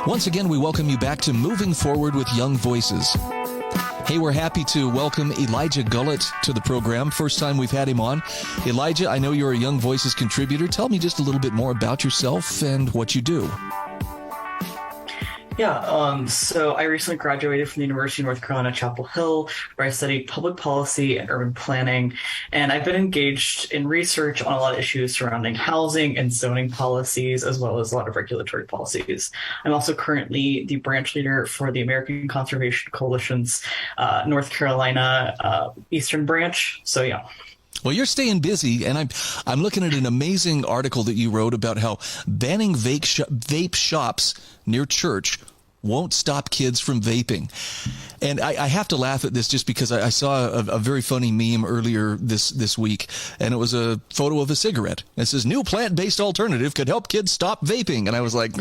Once again, we welcome you back to Moving Forward with Young Voices. Hey, we're happy to welcome Elijah Gullett to the program. First time we've had him on. Elijah, I know you're a Young Voices contributor. Tell me just a little bit more about yourself and what you do. Yeah, so I recently graduated from the University of North Carolina, Chapel Hill, where I studied public policy and urban planning. And I've been engaged in research on a lot of issues surrounding housing and zoning policies, as well as a lot of regulatory policies. I'm also currently the branch leader for the American Conservation Coalition's North Carolina Eastern branch. So, yeah. Well, you're staying busy, and I'm looking at an amazing article that you wrote about how banning vape shops near church won't stop kids from vaping. And I have to laugh at this just because I saw a very funny meme earlier this week, and it was a photo of a cigarette. It says, "New plant-based alternative could help kids stop vaping." And I was like,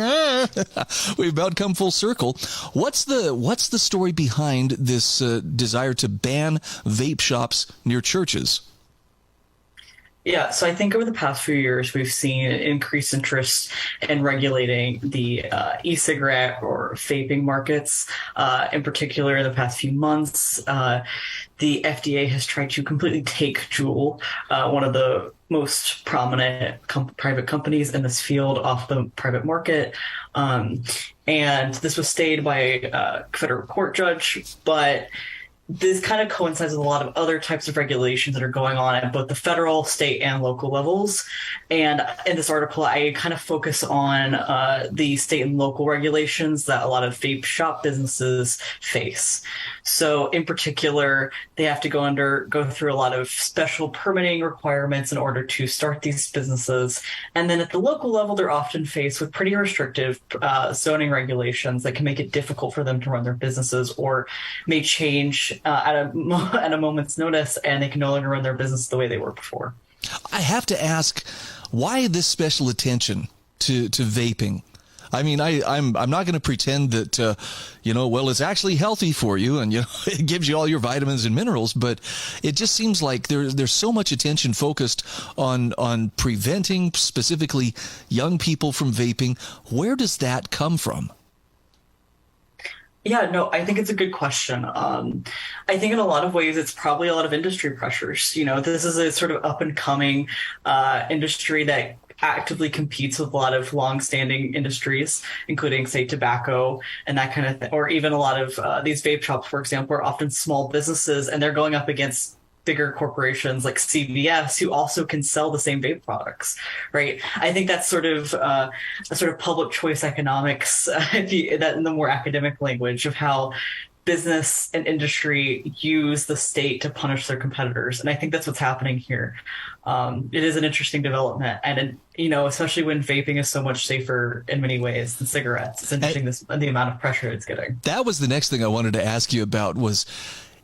we've about come full circle. What's the story behind this desire to ban vape shops near churches? Yeah, so I think over the past few years, we've seen increased interest in regulating the e-cigarette or vaping markets. In particular, in the past few months, the FDA has tried to completely take Juul, one of the most prominent private companies in this field, off the private market. And this was stayed by a federal court judge, but this kind of coincides with a lot of other types of regulations that are going on at both the federal, state, and local levels. And in this article, I kind of focus on the state and local regulations that a lot of vape shop businesses face. So in particular, they have to go through a lot of special permitting requirements in order to start these businesses. And then at the local level, they're often faced with pretty restrictive zoning regulations that can make it difficult for them to run their businesses, or may change at a moment's notice, and they can no longer run their business the way they were before. I have to ask, why this special attention to vaping? I mean, I'm not going to pretend that, well, it's actually healthy for you and, it gives you all your vitamins and minerals, but it just seems like there's so much attention focused on preventing specifically young people from vaping. Where does that come from? Yeah, no, I think it's a good question. I think in a lot of ways, it's probably a lot of industry pressures. This is a sort of up and coming industry that actively competes with a lot of long-standing industries, including, say, tobacco and that kind of thing, or even a lot of these vape shops, for example, are often small businesses, and they're going up against bigger corporations like CVS, who also can sell the same vape products, right? I think that's sort of a sort of public choice economics, that in the more academic language, of how business and industry use the state to punish their competitors. And I think that's what's happening here. It is an interesting development. And, especially when vaping is so much safer in many ways than cigarettes, it's interesting the amount of pressure it's getting. That was the next thing I wanted to ask you about was,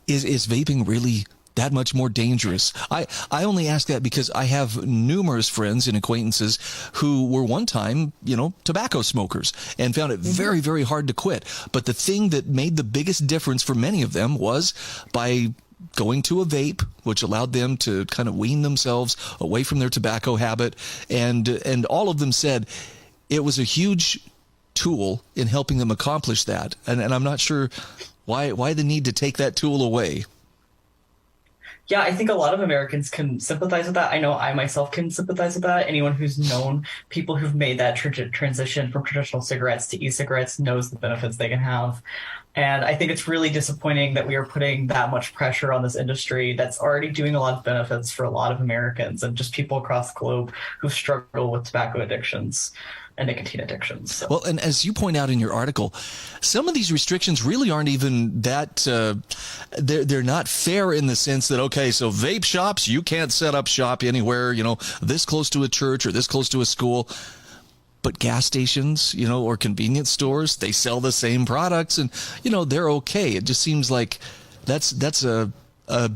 is vaping really that much more dangerous? I only ask that because I have numerous friends and acquaintances who were one time, tobacco smokers and found it very, very hard to quit. But the thing that made the biggest difference for many of them was by going to a vape, which allowed them to kind of wean themselves away from their tobacco habit. And all of them said it was a huge tool in helping them accomplish that. And I'm not sure why the need to take that tool away. Yeah, I think a lot of Americans can sympathize with that. I know I myself can sympathize with that. Anyone who's known people who've made that transition from traditional cigarettes to e-cigarettes knows the benefits they can have. And I think it's really disappointing that we are putting that much pressure on this industry that's already doing a lot of benefits for a lot of Americans and just people across the globe who struggle with tobacco addictions and nicotine addictions. So. Well, and as you point out in your article, some of these restrictions really aren't even that, they're not fair in the sense that, okay, so vape shops, you can't set up shop anywhere, this close to a church or this close to a school. But gas stations, or convenience stores, they sell the same products and, they're okay. It just seems like that's a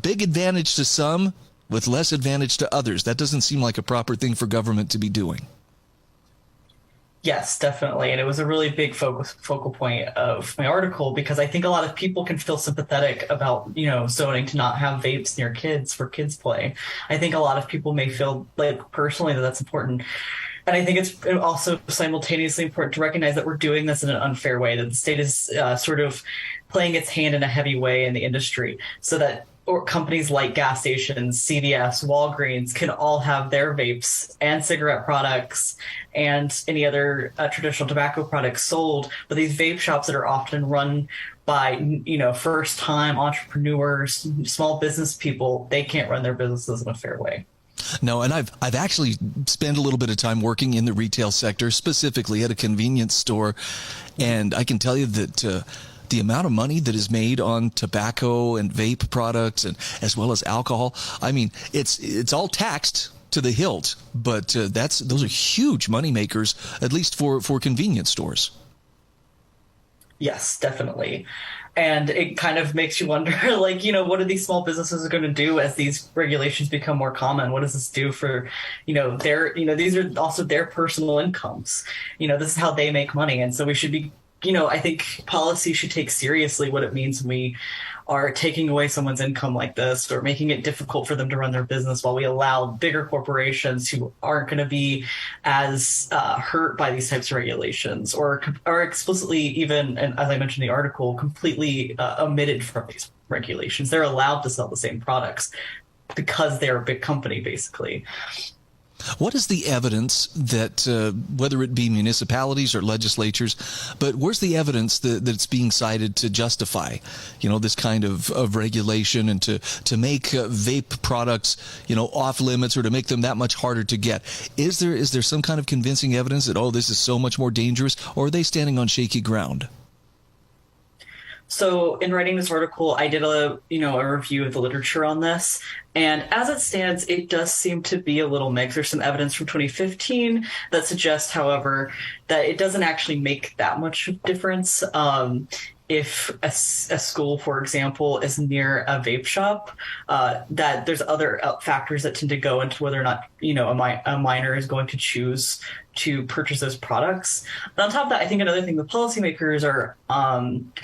big advantage to some with less advantage to others. That doesn't seem like a proper thing for government to be doing. Yes, definitely. And it was a really big focal point of my article because I think a lot of people can feel sympathetic about, zoning to not have vapes near kids for kids play. I think a lot of people may feel like personally that that's important. And I think it's also simultaneously important to recognize that we're doing this in an unfair way, that the state is sort of playing its hand in a heavy way in the industry so that or companies like gas stations, CVS, Walgreens can all have their vapes and cigarette products and any other traditional tobacco products sold. But these vape shops that are often run by, first time entrepreneurs, small business people, they can't run their businesses in a fair way. No, and I've actually spent a little bit of time working in the retail sector, specifically at a convenience store, and I can tell you that the amount of money that is made on tobacco and vape products, and as well as alcohol, I mean, it's all taxed to the hilt, but those are huge money makers, at least for convenience stores. Yes, definitely. And it kind of makes you wonder, like, what are these small businesses going to do as these regulations become more common? What does this do for, these are also their personal incomes. This is how they make money. And so we should be, I think policy should take seriously what it means when we are taking away someone's income like this or making it difficult for them to run their business while we allow bigger corporations who aren't going to be as hurt by these types of regulations or are explicitly even, and as I mentioned in the article, completely omitted from these regulations. They're allowed to sell the same products because they're a big company, basically. What is the evidence that, whether it be municipalities or legislatures, but where's the evidence that it's being cited to justify, this kind of regulation and to make vape products, off limits or to make them that much harder to get? Is there some kind of convincing evidence that, this is so much more dangerous, or are they standing on shaky ground? So in writing this article, I did a review of the literature on this. And as it stands, it does seem to be a little mixed. There's some evidence from 2015 that suggests, however, that it doesn't actually make that much difference. If a school, for example, is near a vape shop, that there's other factors that tend to go into whether or not, a minor is going to choose to purchase those products. And on top of that, I think another thing the policymakers are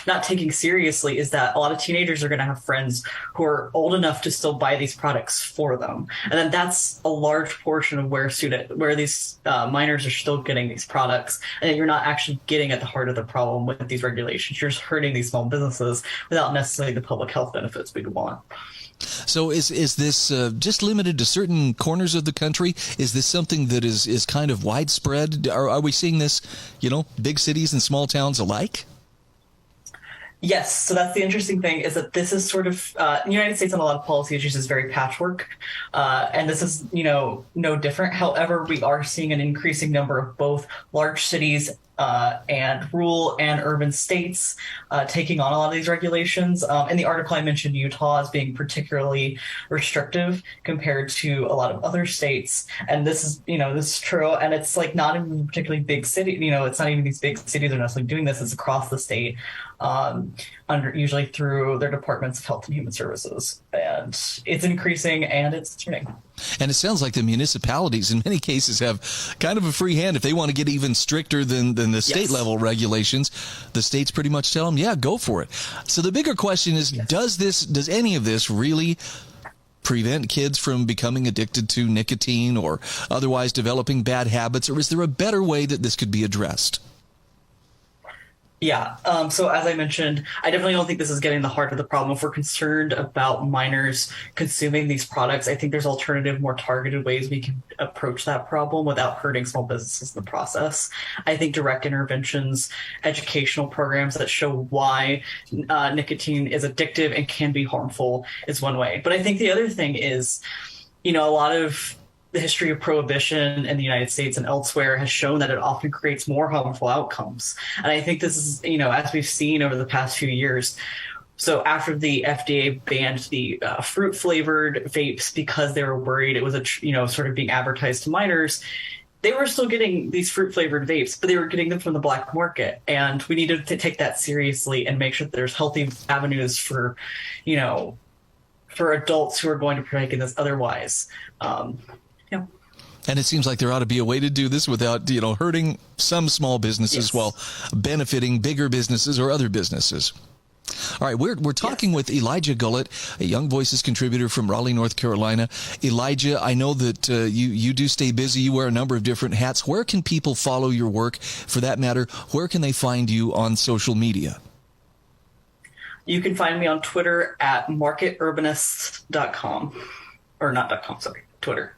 not taking seriously is that a lot of teenagers are going to have friends who are old enough to still buy these products for them. And then that's a large portion of where these minors are still getting these products. And you're not actually getting at the heart of the problem with these regulations. You're just hurting these small businesses without necessarily the public health benefits we'd want. So is this just limited to certain corners of the country? Is this something that is kind of widespread? Are we seeing this, big cities and small towns alike? Yes. So that's the interesting thing is that this is sort of the United States on a lot of policy issues is very patchwork. And this is, no different. However, we are seeing an increasing number of both large cities and rural and urban states taking on a lot of these regulations. In the article, I mentioned Utah as being particularly restrictive compared to a lot of other states. And this is true. And it's like not in a particularly big city. It's not even these big cities are necessarily doing this. It's across the state, usually through their departments of health and human services. And it's increasing and it's turning. And it sounds like the municipalities in many cases have kind of a free hand. If they want to get even stricter than the state level regulations, the states pretty much tell them, yeah, go for it. So the bigger question is, does any of this really prevent kids from becoming addicted to nicotine or otherwise developing bad habits? Or is there a better way that this could be addressed? Yeah. So as I mentioned, I definitely don't think this is getting the heart of the problem. If we're concerned about minors consuming these products, I think there's alternative, more targeted ways we can approach that problem without hurting small businesses in the process. I think direct interventions, educational programs that show why nicotine is addictive and can be harmful is one way. But I think the other thing is, a lot of the history of prohibition in the United States and elsewhere has shown that it often creates more harmful outcomes. And I think this is, as we've seen over the past few years. So after the FDA banned the fruit-flavored vapes because they were worried it was sort of being advertised to minors, they were still getting these fruit-flavored vapes, but they were getting them from the black market. And we needed to take that seriously and make sure that there's healthy avenues for adults who are going to partake in this otherwise. And it seems like there ought to be a way to do this without, hurting some small businesses while benefiting bigger businesses or other businesses. All right, we're talking with Elijah Gullett, a Young Voices contributor from Raleigh, North Carolina. Elijah, I know that you do stay busy. You wear a number of different hats. Where can people follow your work? For that matter, where can they find you on social media? You can find me on Twitter at marketurbanist.com. Or not .com, sorry, Twitter.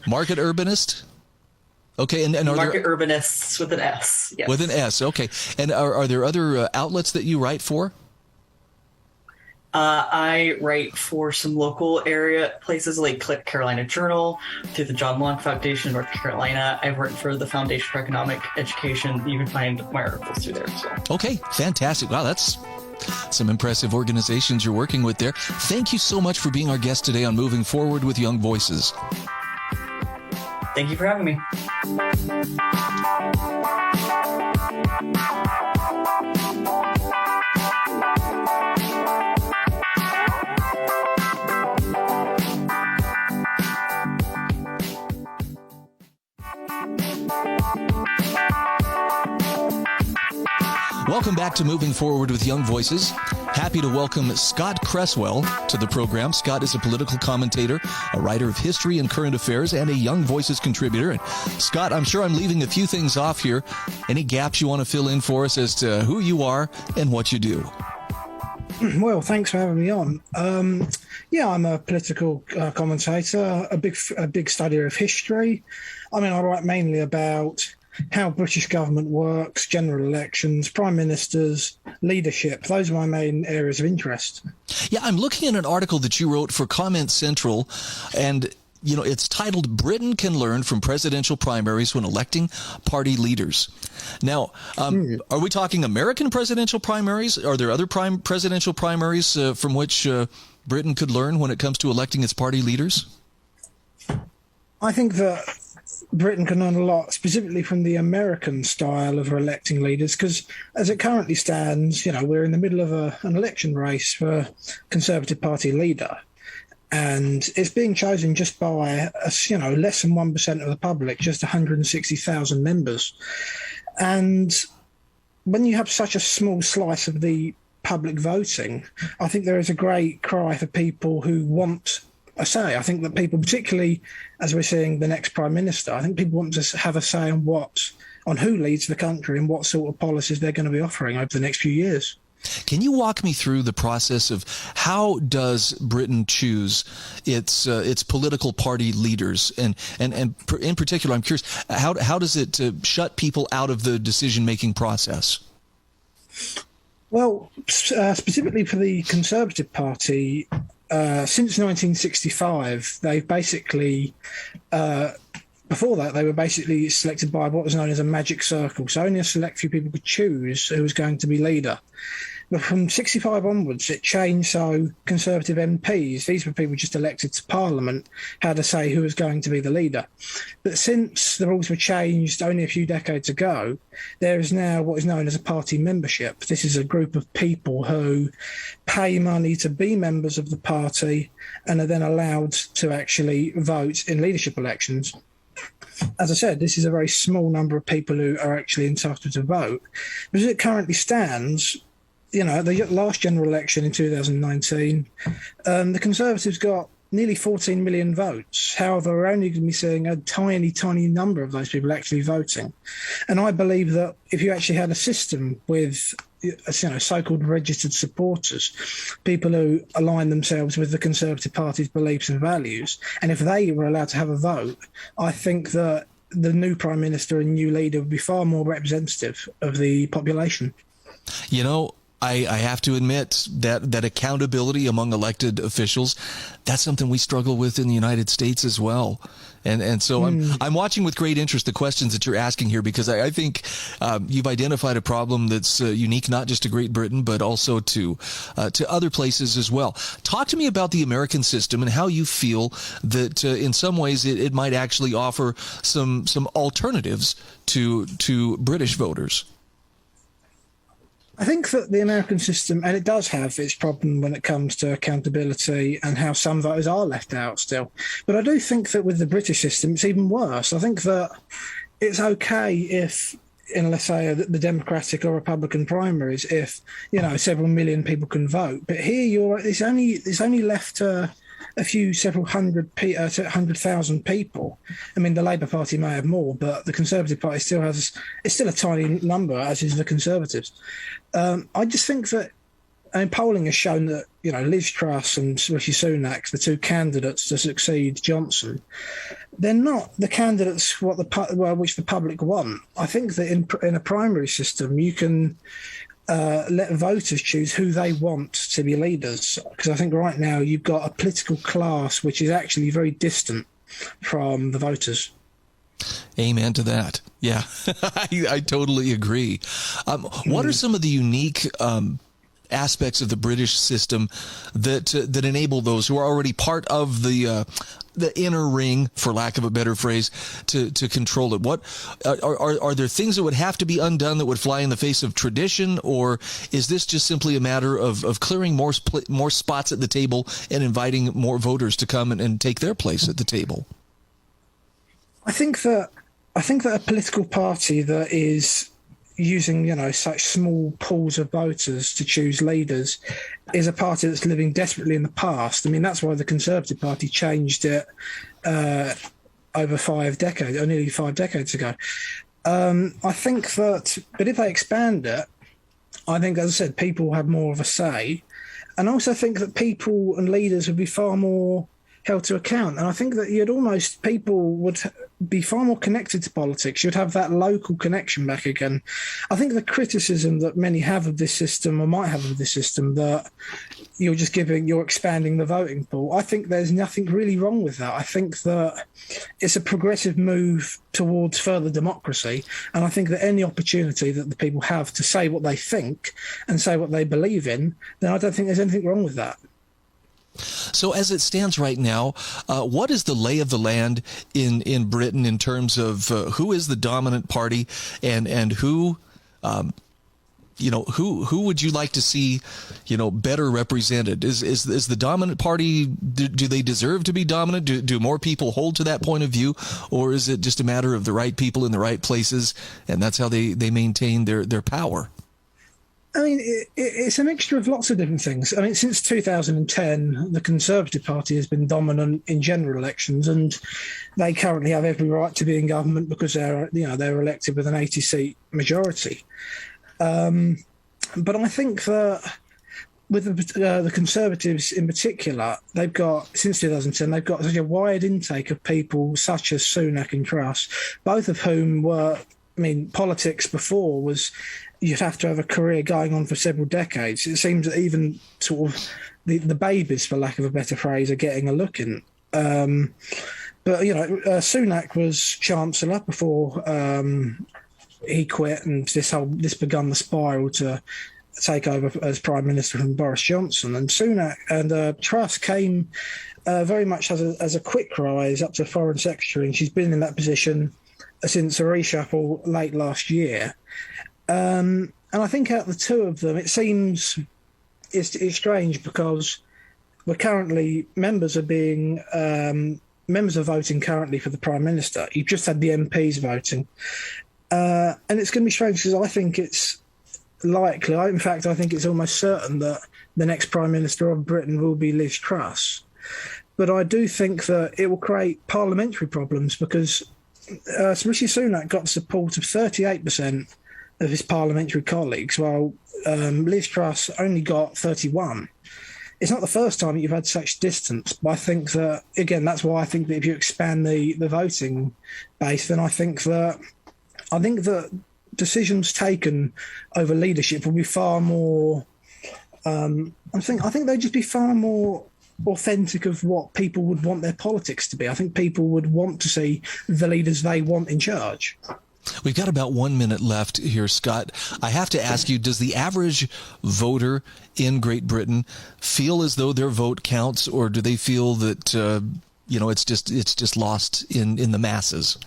Market Urbanist? Okay, and Market Urbanists with an S. Yes. With an S, okay. And are there other outlets that you write for? I write for some local area places like Carolina Journal, through the John Long Foundation, North Carolina. I've worked for the Foundation for Economic Education. You can find my articles through there as well. Okay, fantastic. Wow, that's some impressive organizations you're working with there. Thank you so much for being our guest today on Moving Forward with Young Voices. Thank you for having me. Welcome back to Moving Forward with Young Voices. Happy to welcome Scott Cresswell to the program. Scott is a political commentator, a writer of history and current affairs, and a Young Voices contributor. And Scott, I'm sure I'm leaving a few things off here. Any gaps you want to fill in for us as to who you are and what you do? Well, thanks for having me on. I'm a political commentator, a big studier of history. I write mainly about how British government works, general elections, prime ministers, leadership. Those are my main areas of interest. Yeah, I'm looking at an article that you wrote for Comment Central, and it's titled "Britain Can Learn from Presidential Primaries When Electing Party Leaders." Now, are we talking American presidential primaries? Are there other presidential primaries from which Britain could learn when it comes to electing its party leaders? I think that Britain can learn a lot, specifically from the American style of electing leaders, because as it currently stands, we're in the middle of an election race for Conservative Party leader. And it's being chosen just by, less than 1% of the public, just 160,000 members. And when you have such a small slice of the public voting, I think there is a great cry for people who want a say. I think that people, particularly as we're seeing the next Prime Minister, I think people want to have a say on who leads the country and what sort of policies they're going to be offering over the next few years. Can you walk me through the process of how does Britain choose its political party leaders, and in particular, I'm curious, how does it shut people out of the decision-making process? Well, specifically for the Conservative Party, since 1965, they've basically before that, they were basically selected by what was known as a magic circle. So only a select few people could choose who was going to be leader. But from 65 onwards, it changed. So Conservative MPs, these were people just elected to Parliament, had a say who was going to be the leader. But since the rules were changed only a few decades ago, there is now what is known as a party membership. This is a group of people who pay money to be members of the party and are then allowed to actually vote in leadership elections. As I said, this is a very small number of people who are actually entitled to vote. But as it currently stands, the last general election in 2019, the Conservatives got nearly 14 million votes. However, we're only going to be seeing a tiny, tiny number of those people actually voting. And I believe that if you actually had a system with so-called registered supporters, people who align themselves with the Conservative Party's beliefs and values, and if they were allowed to have a vote, I think that the new Prime Minister and new leader would be far more representative of the population. I have to admit that accountability among elected officials, that's something we struggle with in the United States as well. And so I'm watching with great interest the questions that you're asking here, because I think you've identified a problem that's unique not just to Great Britain, but also to other places as well. Talk to me about the American system and how you feel that in some ways it might actually offer some alternatives to British voters. I think that the American system, and it does have its problem when it comes to accountability and how some voters are left out still. But I do think that with the British system, it's even worse. I think that it's okay if, in let's say the Democratic or Republican primaries, if several million people can vote. But here, it's only left a few several hundred thousand people. I mean, the Labour Party may have more, but the Conservative Party it's still a tiny number, as is the Conservatives. I just think that, polling has shown that, Liz Truss and Rishi Sunak, the two candidates to succeed Johnson, they're not the candidates which the public want. I think that in a primary system, you can let voters choose who they want to be leaders. Because I think right now you've got a political class which is actually very distant from the voters. Amen to that. Yeah, I totally agree. What are some of the unique aspects of the British system that enable those who are already part of the inner ring, for lack of a better phrase, to control it? What are there things that would have to be undone that would fly in the face of tradition, or is this just simply a matter of clearing more spots at the table and inviting more voters to come and take their place at the table? I think that a political party that is using, such small pools of voters to choose leaders is a party that's living desperately in the past. I mean, that's why the Conservative Party changed it over 5 decades, or nearly 5 decades ago. I think that, but if they expand it, I think, as I said, people will have more of a say. And I also think that people and leaders would be far more held to account. And I think that people would be far more connected to politics. You'd have that local connection back again. I think the criticism that many have of this system, or might have of this system, that you're expanding the voting pool, I think there's nothing really wrong with that. I think that it's a progressive move towards further democracy. And I think that any opportunity that the people have to say what they think and say what they believe in, then I don't think there's anything wrong with that. So as it stands right now, what is the lay of the land in Britain in terms of who is the dominant party and who, who would you like to see, better represented? Is the dominant party, do they deserve to be dominant? Do more people hold to that point of view? Or is it just a matter of the right people in the right places, and that's how they maintain their power? I mean, it's a mixture of lots of different things. I mean, since 2010, the Conservative Party has been dominant in general elections, and they currently have every right to be in government because they're elected with an 80-seat majority. But I think that with the Conservatives in particular, since 2010, they've got such a wide intake of people such as Sunak and Truss, both of whom politics before was, you'd have to have a career going on for several decades. It seems that even sort of the babies, for lack of a better phrase, are getting a look in. But Sunak was Chancellor before he quit, and this begun the spiral to take over as Prime Minister from Boris Johnson. And Sunak and Truss came very much as a quick rise up to Foreign Secretary, and she's been in that position since a reshuffle late last year. And I think out of the two of them, it seems it's strange because we're currently members are voting currently for the Prime Minister. You've just had the MPs voting, and it's going to be strange because I think it's likely. In fact, I think it's almost certain that the next Prime Minister of Britain will be Liz Truss. But I do think that it will create parliamentary problems because Rishi Sunak got the support of 38% of his parliamentary colleagues, while Liz Truss only got 31. It's not the first time you've had such distance, but I think that, again, that's why I think that if you expand the voting base, then I think that decisions taken over leadership will be far more. I think they'd just be far more authentic of what people would want their politics to be. I think people would want to see the leaders they want in charge. We've got about 1 minute left here, Scott. I have to ask you, does the average voter in Great Britain feel as though their vote counts, or do they feel that it's just lost in the masses?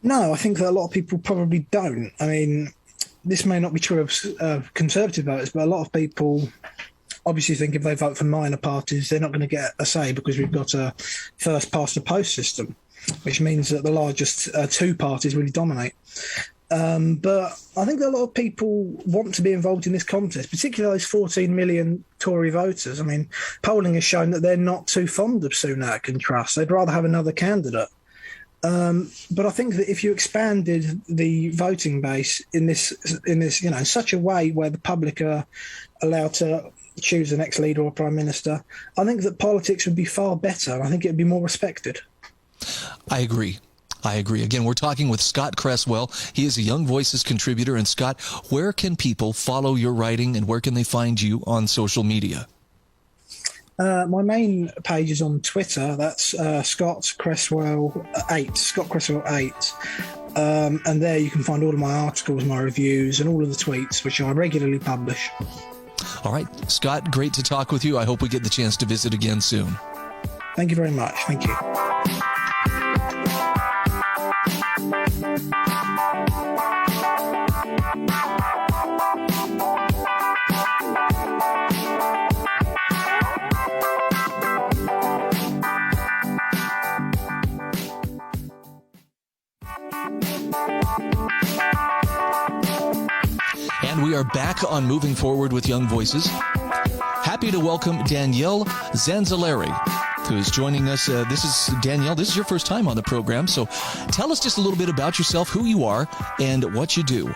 No, I think that a lot of people probably don't. I mean, this may not be true of Conservative voters, but a lot of people obviously think if they vote for minor parties, they're not going to get a say because we've got a first past the post system, which means that the largest two parties really dominate. But I think that a lot of people want to be involved in this contest, particularly those 14 million Tory voters. I mean, polling has shown that they're not too fond of Sunak and Truss. They'd rather have another candidate. But I think that if you expanded the voting base in this, in such a way where the public are allowed to choose the next leader or prime minister, I think that politics would be far better. I think it would be more respected. I agree. Again, we're talking with Scott Cresswell. He is a Young Voices contributor. And Scott, where can people follow your writing and where can they find you on social media? My main page is on Twitter. That's Scott Cresswell 8, Scott Cresswell 8. And there you can find all of my articles, my reviews, and all of the tweets, which I regularly publish. All right, Scott, great to talk with you. I hope we get the chance to visit again soon. Thank you very much. Thank you. And we are back on Moving Forward with Young Voices. Happy to welcome Danielle Zanzalari, who is joining us. This is Danielle. This is your first time on the program, so tell us just a little bit about yourself, who you are, and what you do.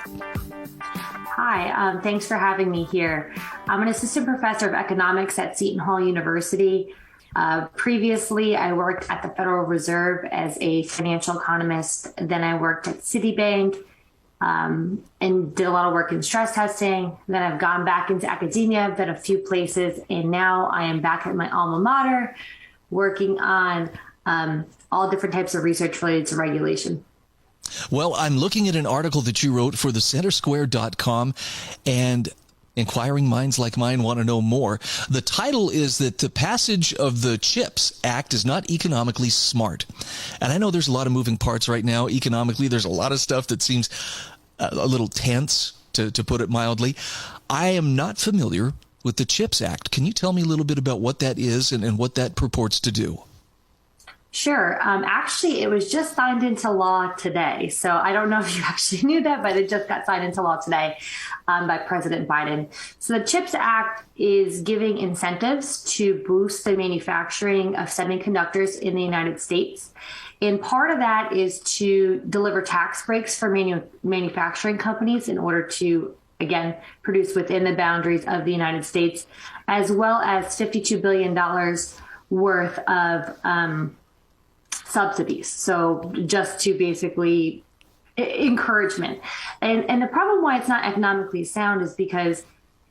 Hi, thanks for having me here. I'm an assistant professor of economics at Seton Hall University. Previously, I worked at the Federal Reserve as a financial economist. Then I worked at Citibank and did a lot of work in stress testing. Then I've gone back into academia, I've been a few places, and now I am back at my alma mater working on all different types of research related to regulation. Well, I'm looking at an article that you wrote for thecentersquare.com, and inquiring minds like mine want to know more. The title is that the passage of the CHIPS Act is not economically smart. And I know there's a lot of moving parts right now. Economically, there's a lot of stuff that seems a little tense, to put it mildly. I am not familiar with the CHIPS Act. Can you tell me a little bit about what that is and what that purports to do? Sure. Actually, it was just signed into law today. So I don't know if you actually knew that, but it just got signed into law today by President Biden. So the CHIPS Act is giving incentives to boost the manufacturing of semiconductors in the United States. And part of that is to deliver tax breaks for manufacturing companies in order to, again, produce within the boundaries of the United States, as well as $52 billion worth of subsidies. So just to basically encouragement. And the problem why it's not economically sound is because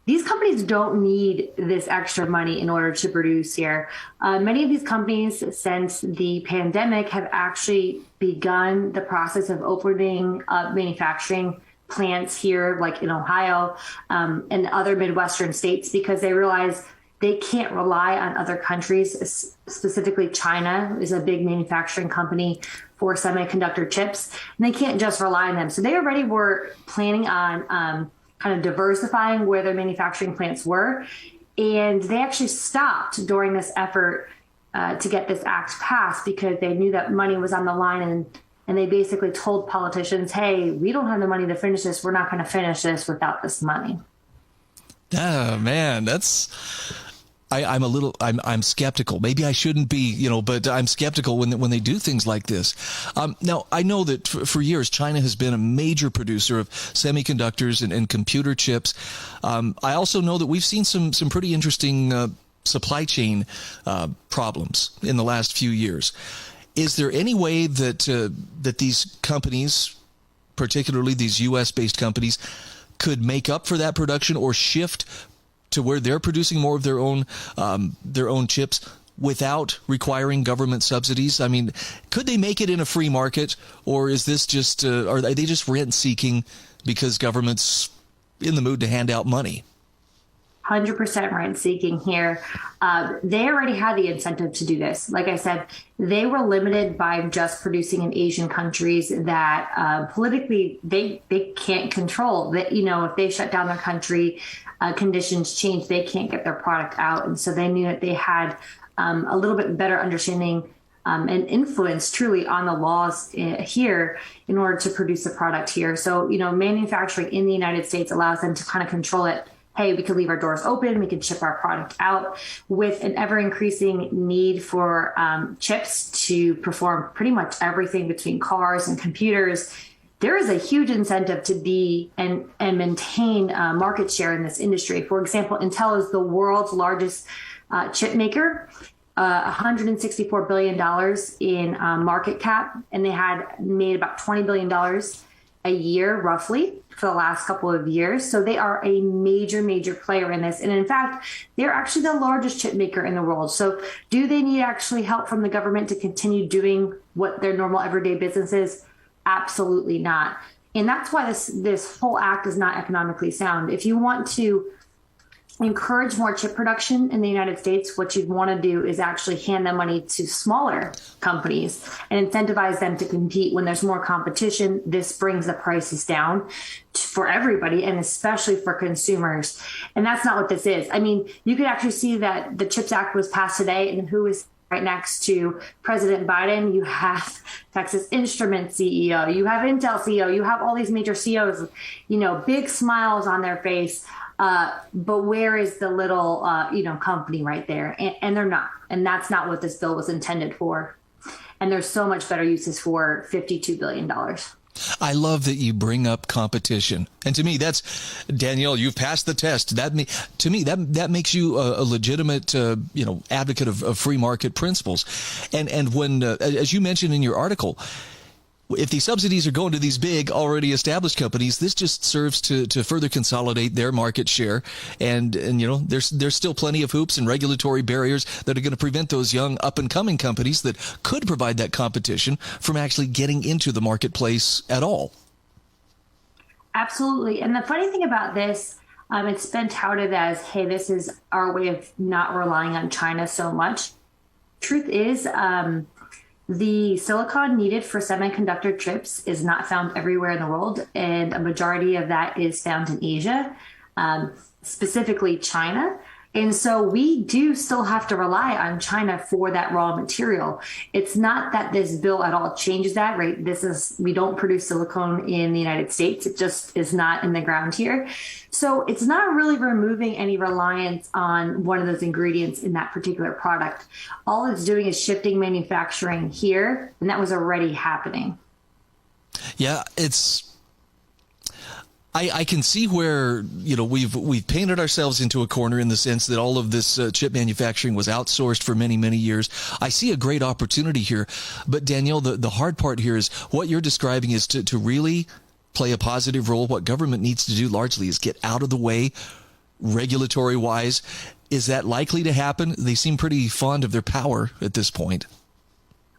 these companies don't need this extra money in order to produce here. Many of these companies, since the pandemic, have actually begun the process of opening up manufacturing plants here, like in Ohio and other Midwestern states, because they realize they can't rely on other countries. Specifically, China is a big manufacturing company for semiconductor chips, and they can't just rely on them. So they already were planning on kind of diversifying where their manufacturing plants were. And they actually stopped during this effort to get this act passed because they knew that money was on the line. And they basically told politicians, hey, we don't have the money to finish this. We're not going to finish this without this money. Oh, man, I'm skeptical. Maybe I shouldn't be, but I'm skeptical when they do things like this. Now, I know that for years, China has been a major producer of semiconductors and computer chips. I also know that we've seen some pretty interesting supply chain problems in the last few years. Is there any way that these companies, particularly these U.S.-based companies, could make up for that production or shift to where they're producing more of their own chips without requiring government subsidies? I mean, could they make it in a free market, or is this just are they just rent seeking because government's in the mood to hand out money? 100% rent-seeking here. They already had the incentive to do this. Like I said, they were limited by just producing in Asian countries that politically they can't control. That, you know, if they shut down their country, conditions change, they can't get their product out. And so they knew that they had a little bit better understanding and influence truly on the laws here in order to produce a product here. So, you know, manufacturing in the United States allows them to kind of control it. Hey, we could leave our doors open, we could ship our product out. With an ever increasing need for chips to perform pretty much everything between cars and computers, there is a huge incentive to be and maintain market share in this industry. For example, Intel is the world's largest chip maker, $164 billion in market cap, and they had made about $20 billion a year, roughly, for the last couple of years. So they are a major player in this. And in fact, they're actually the largest chip maker in the world. So do they need actually help from the government to continue doing what their normal everyday business is? Absolutely not. And that's why this whole act is not economically sound. If you want to encourage more chip production in the United States, what you'd want to do is actually hand the money to smaller companies and incentivize them to compete. When there's more competition, this brings the prices down for everybody, and especially for consumers. And that's not what this is. I mean, you could actually see that the CHIPS Act was passed today, and who is right next to President Biden? You have Texas Instruments CEO, you have Intel CEO, you have all these major CEOs, you know, big smiles on their face. But where is the little, company right there? And they're not. And that's not what this bill was intended for. And there's so much better uses for $52 billion. I love that you bring up competition. And to me, that's, Danielle, you've passed the test. That makes you a legitimate, advocate of free market principles. And when, as you mentioned in your article, if these subsidies are going to these big, already established companies, this just serves to further consolidate their market share. And there's still plenty of hoops and regulatory barriers that are going to prevent those young up-and-coming companies that could provide that competition from actually getting into the marketplace at all. Absolutely. And the funny thing about this, it's been touted as, hey, this is our way of not relying on China so much. Truth is, the silicon needed for semiconductor chips is not found everywhere in the world, and a majority of that is found in Asia, specifically China. And so we do still have to rely on China for that raw material. It's not that this bill at all changes that, right? We don't produce silicone in the United States. It just is not in the ground here. So it's not really removing any reliance on one of those ingredients in that particular product. All it's doing is shifting manufacturing here, and that was already happening. Yeah, I can see where, we've painted ourselves into a corner in the sense that all of this chip manufacturing was outsourced for many, many years. I see a great opportunity here. But Danielle, the hard part here is what you're describing is to really play a positive role. What government needs to do largely is get out of the way regulatory wise. Is that likely to happen? They seem pretty fond of their power at this point.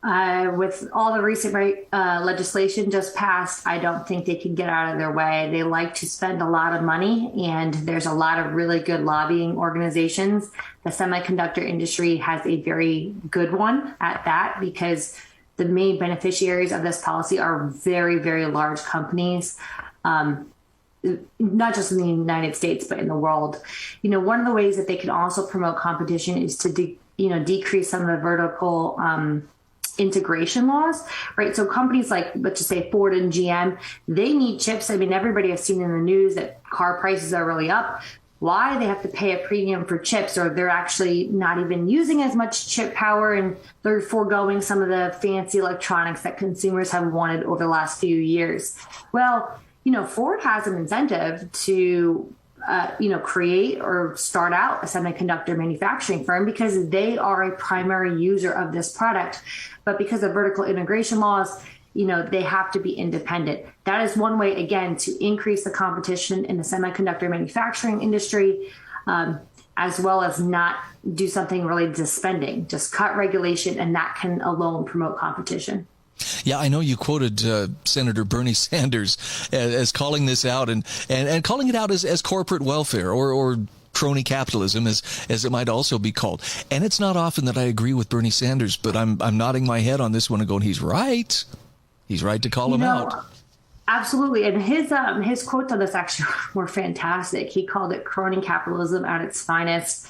With all the recent legislation just passed, I don't think they can get out of their way. They like to spend a lot of money, and there's a lot of really good lobbying organizations. The semiconductor industry has a very good one at that, because the main beneficiaries of this policy are very, very large companies, not just in the United States, but in the world. One of the ways that they can also promote competition is to decrease some of the vertical integration laws, right? So companies like, let's just say Ford and GM, they need chips. I mean, everybody has seen in the news that car prices are really up. Why? They have to pay a premium for chips, or they're actually not even using as much chip power, and they're foregoing some of the fancy electronics that consumers have wanted over the last few years. Well, Ford has an incentive to create or start out a semiconductor manufacturing firm, because they are a primary user of this product. But because of vertical integration laws, they have to be independent. That is one way, again, to increase the competition in the semiconductor manufacturing industry, as well as not do something related to spending. Just cut regulation, and that can alone promote competition. Yeah, I know you quoted Senator Bernie Sanders as calling this out and calling it out as corporate welfare or crony capitalism, as it might also be called. And it's not often that I agree with Bernie Sanders, but I'm nodding my head on this one and going, he's right. He's right to call him out. Absolutely. And his quotes on this actually were fantastic. He called it crony capitalism at its finest.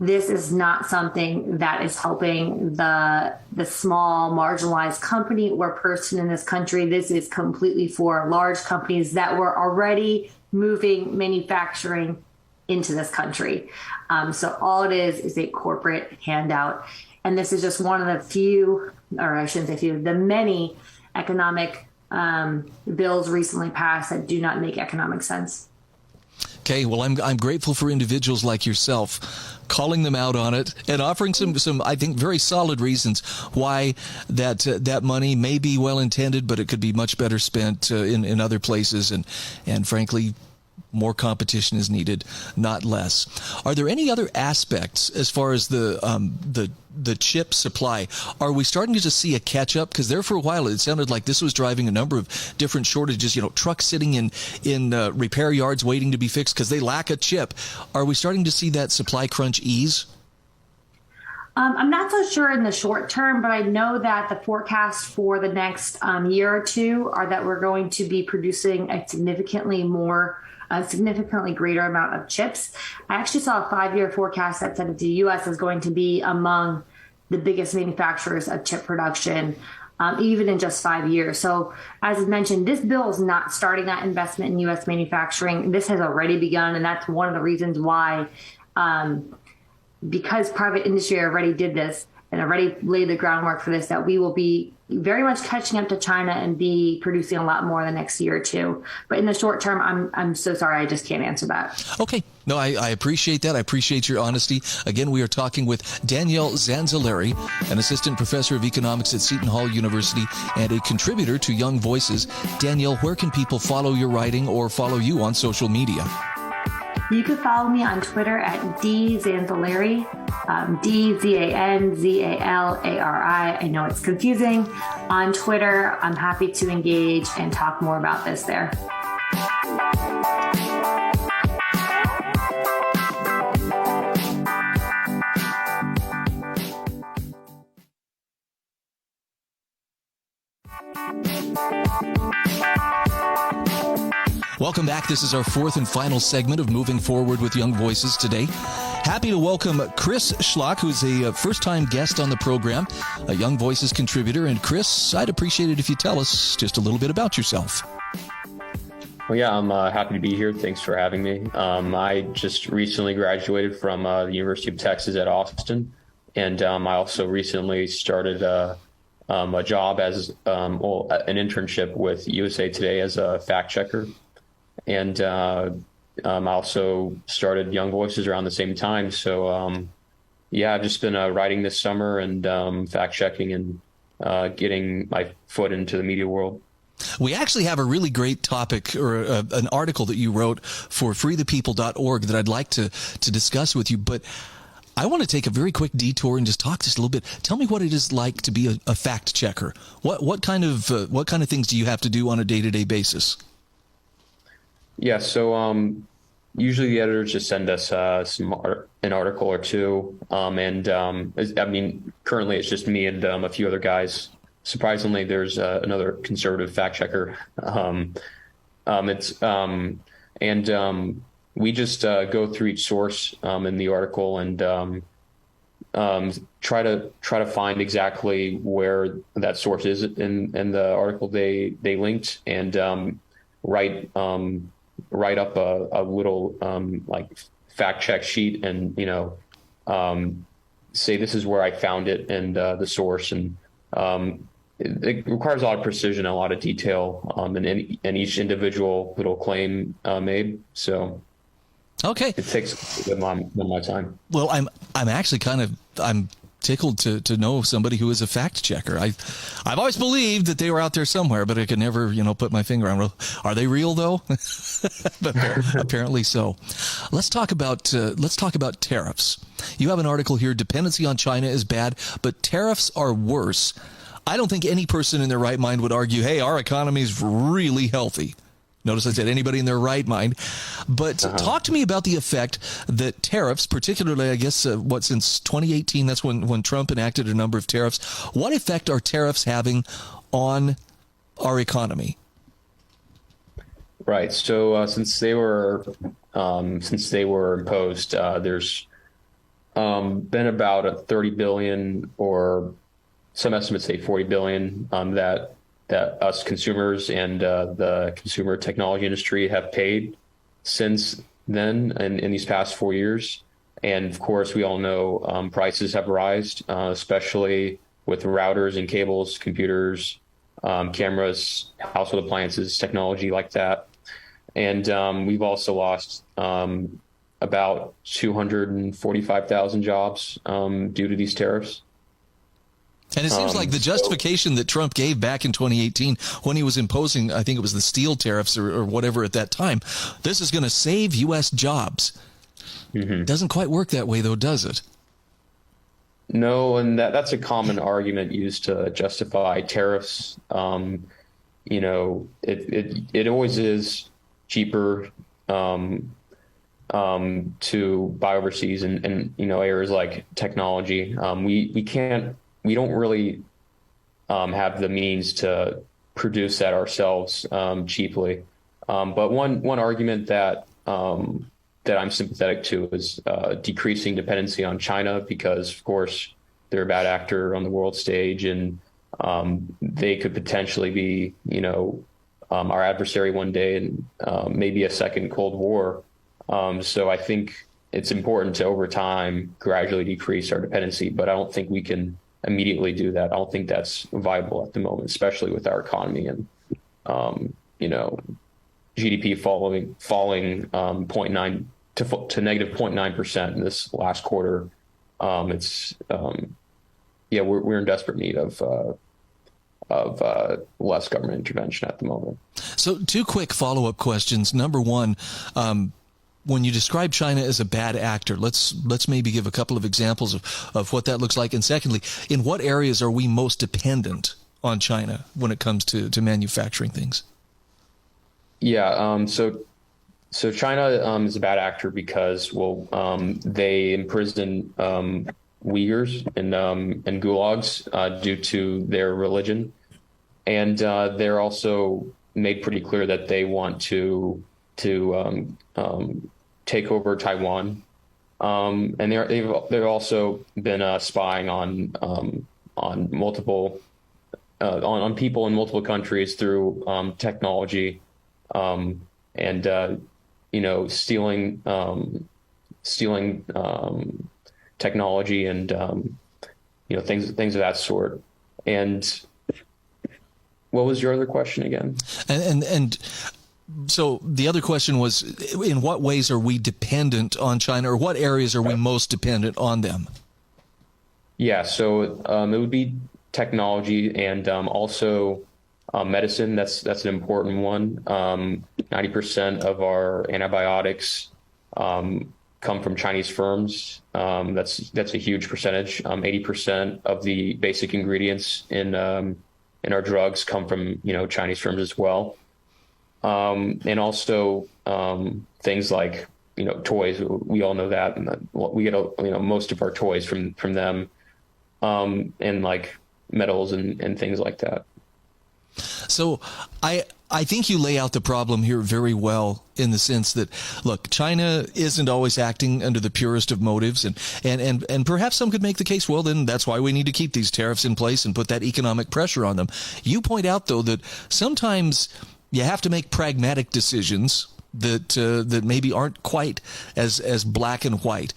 This is not something that is helping the small marginalized company or person in this country. This is completely for large companies that were already moving manufacturing into this country. So all it is a corporate handout. And this is just one of the few, or I shouldn't say few, the many economic bills recently passed that do not make economic sense. Okay, well, I'm grateful for individuals like yourself calling them out on it and offering some I think very solid reasons why that money may be well intended, but it could be much better spent in other places, and frankly, more competition is needed, not less. Are there any other aspects as far as the chip supply? Are we starting to just see a catch up? Because there for a while it sounded like this was driving a number of different shortages. Trucks sitting in repair yards waiting to be fixed because they lack a chip. Are we starting to see that supply crunch ease? I'm not so sure in the short term, but I know that the forecast for the next year or two are that we're going to be producing a significantly greater amount of chips. I actually saw a 5-year forecast that said that the U.S. is going to be among the biggest manufacturers of chip production, even in just 5 years. So as I mentioned, this bill is not starting that investment in U.S. manufacturing. This has already begun, and that's one of the reasons why, because private industry already did this and already laid the groundwork for this, that we will be very much catching up to China and be producing a lot more in the next year or two. But in the short term, I'm so sorry, I just can't answer that. Okay. No, I appreciate that. I appreciate your honesty. Again, we are talking with Danielle Zanzalari, an assistant professor of economics at Seton Hall University and a contributor to Young Voices. Danielle, where can people follow your writing or follow you on social media? You can follow me on Twitter at dzanzalari, DZANZALARI. I know it's confusing. On Twitter, I'm happy to engage and talk more about this there. Welcome back. This is our fourth and final segment of Moving Forward with Young Voices today. Happy to welcome Chris Schlock, who's a first-time guest on the program, a Young Voices contributor. And Chris, I'd appreciate it if you tell us just a little bit about yourself. Well, yeah, I'm happy to be here. Thanks for having me. I just recently graduated from the University of Texas at Austin, and I also recently started a job as an internship with USA Today as a fact checker. And I also started Young Voices around the same time. So, I've just been writing this summer and fact checking and getting my foot into the media world. We actually have a really great topic or an article that you wrote for freethepeople.org that I'd like to discuss with you. But I want to take a very quick detour and just talk just a little bit. Tell me what it is like to be a fact checker. What kind of things do you have to do on a day-to-day basis? Yeah, so usually the editors just send us an article or two, and currently it's just me and a few other guys. Surprisingly, there's another conservative fact checker. We just go through each source in the article and try to find exactly where that source is in the article they linked, and write up a little fact check sheet and say this is where I found it and the source, and it requires a lot of precision, a lot of detail in each individual little claim made. So okay, it takes a bit of my time. Well, I'm actually I'm tickled to know somebody who is a fact checker. I've always believed that they were out there somewhere, but I could never, put my finger on. Are they real though? But apparently so. Let's talk about tariffs. You have an article here. Dependency on China is bad, but tariffs are worse. I don't think any person in their right mind would argue, hey, our economy is really healthy. Notice I said anybody in their right mind. But talk to me about the effect that tariffs, particularly, I guess, since 2018, that's when Trump enacted a number of tariffs. What effect are tariffs having on our economy? Right. So since they were imposed, there's been about a 30 billion, or some estimates say 40 billion, that us consumers and the consumer technology industry have paid since then in these past 4 years. And of course, we all know prices have risen, especially with routers and cables, computers, cameras, household appliances, technology like that. And we've also lost about 245,000 jobs due to these tariffs. And it seems like the justification that Trump gave back in 2018 when he was imposing, I think it was the steel tariffs or whatever at that time, this is going to save U.S. jobs. Doesn't quite work that way, though, does it? No, and that's a common argument used to justify tariffs. It always is cheaper to buy overseas and areas like technology. We don't really have the means to produce that ourselves cheaply. But one argument that I'm sympathetic to is decreasing dependency on China, because, of course, they're a bad actor on the world stage, and they could potentially be, our adversary one day, and maybe a second Cold War. So I think it's important to, over time, gradually decrease our dependency, but I don't think we can immediately do that. I don't think that's viable at the moment, especially with our economy and, GDP falling 0.9 to negative 0.9% in this last quarter. We're in desperate need of less government intervention at the moment. So 2 quick follow-up questions. Number one, when you describe China as a bad actor, let's maybe give a couple of examples of what that looks like. And secondly, in what areas are we most dependent on China when it comes to manufacturing things? Yeah. So China is a bad actor because, they imprison Uyghurs and gulags due to their religion, and they're also made pretty clear that they want to take over Taiwan, and they've also been spying on multiple on people in multiple countries through technology, and stealing technology and things of that sort. And what was your other question again? And so the other question was, in what ways are we dependent on China, or what areas are we most dependent on them? Yeah, so it would be technology and also medicine. That's an important one. 90% of our antibiotics come from Chinese firms. That's a huge percentage. 80% of the basic ingredients in our drugs come from Chinese firms as well. And also things like toys. We all know that, and we get most of our toys from them, and like metals and things like that. So I think you lay out the problem here very well, in the sense that, look, China isn't always acting under the purest of motives, and perhaps some could make the case, well, then that's why we need to keep these tariffs in place and put that economic pressure on them. You point out, though, that sometimes you have to make pragmatic decisions that maybe aren't quite as black and white.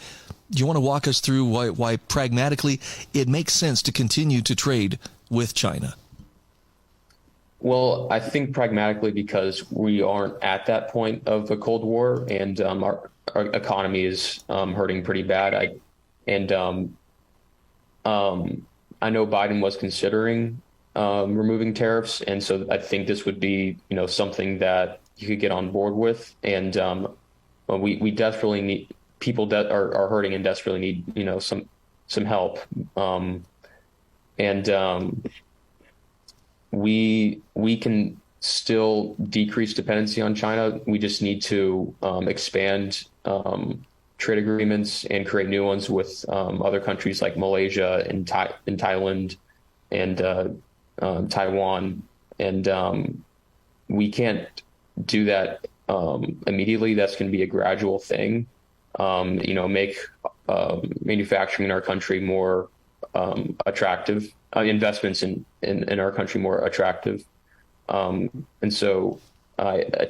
Do you want to walk us through why pragmatically it makes sense to continue to trade with China? Well, I think pragmatically because we aren't at that point of the Cold War, and our economy is hurting pretty bad. I know Biden was considering removing tariffs, and so I think this would be something that you could get on board with. And we desperately need people that are hurting and desperately need some help. We can still decrease dependency on China. We just need to expand trade agreements and create new ones with other countries like Malaysia and Thailand and Taiwan. And we can't do that immediately. That's going to be a gradual thing. Make manufacturing in our country more attractive, investments in our country more attractive. And so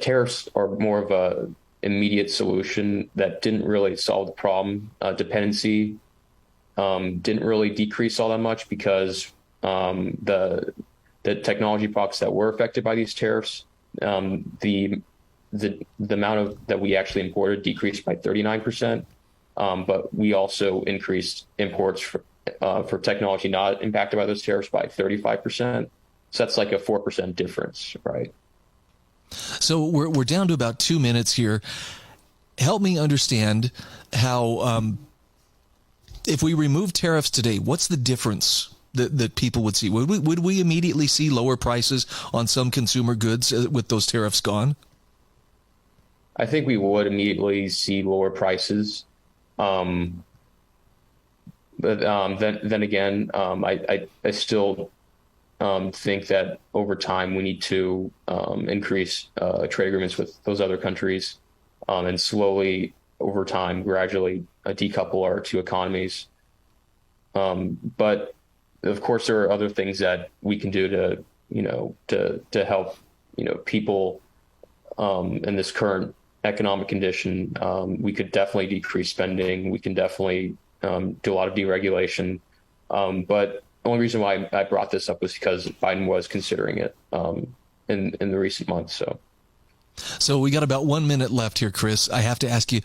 tariffs are more of a immediate solution that didn't really solve the problem. Dependency didn't really decrease all that much because the technology products that were affected by these tariffs, the amount that we actually imported decreased by 39%, but we also increased imports for technology not impacted by those tariffs by 35%. So that's like a 4% difference, right? So we're down to about 2 minutes here. Help me understand how, if we remove tariffs today, what's the difference that people would see? Would we immediately see lower prices on some consumer goods with those tariffs gone? I think we would immediately see lower prices. But then again, I still think that over time we need to increase trade agreements with those other countries and slowly over time gradually decouple our two economies. But of course there are other things that we can do to help people in this current economic condition. We could definitely decrease spending. We can definitely do a lot of deregulation. But the only reason why I brought this up was because Biden was considering it in the recent months. So we got about 1 minute left here, Chris. I have to ask you,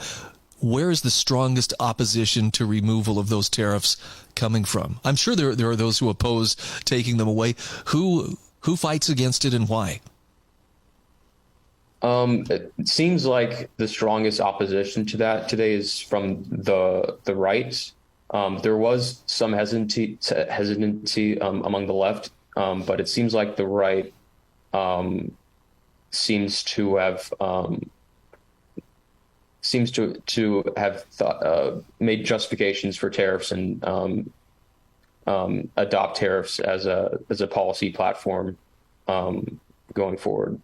where is the strongest opposition to removal of those tariffs coming from? I'm sure there are those who oppose taking them away. Who fights against it and why? It seems like the strongest opposition to that today is from the right. There was some hesitancy among the left, but it seems like the right seems to have made justifications for tariffs and adopt tariffs as a policy platform going forward.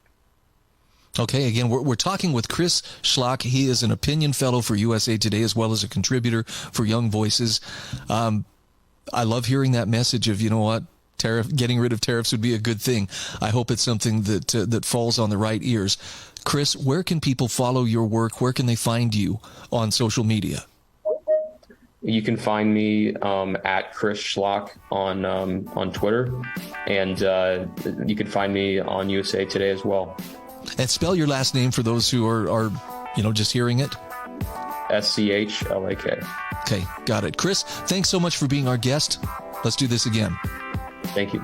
Okay, again, we're talking with Chris Schlock. He is an opinion fellow for USA Today as well as a contributor for Young Voices. I love hearing that message of, getting rid of tariffs would be a good thing. I hope it's something that falls on the right ears. Chris, where can people follow your work? Where can they find you on social media? You can find me at Chris Schlock on Twitter, and you can find me on USA Today as well. And spell your last name for those who are just hearing it. Schlak. Okay, got it. Chris, thanks so much for being our guest. Let's do this again. Thank you.